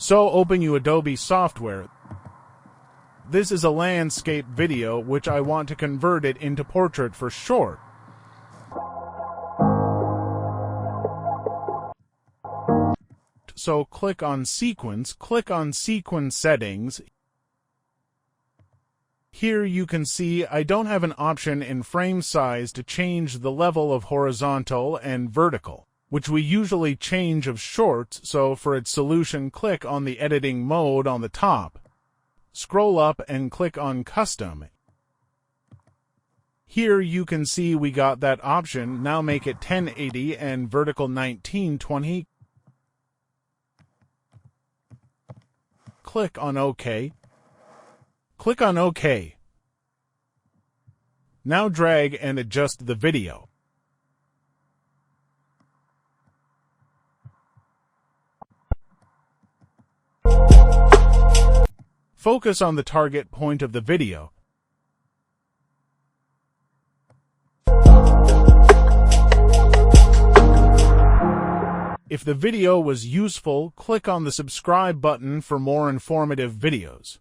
So open you Adobe software. This is a landscape video which I want to convert it into portrait for short. So click on Sequence Settings. Here you can see I don't have an option in frame size to change the level of horizontal and vertical, which we usually change of shorts, so for its solution click on the editing mode on the top. Scroll up and click on Custom. Here you can see we got that option. Now make it 1080 and vertical 1920. Click on OK. Click on OK. Now drag and adjust the video. Focus on the target point of the video. If the video was useful, click on the subscribe button for more informative videos.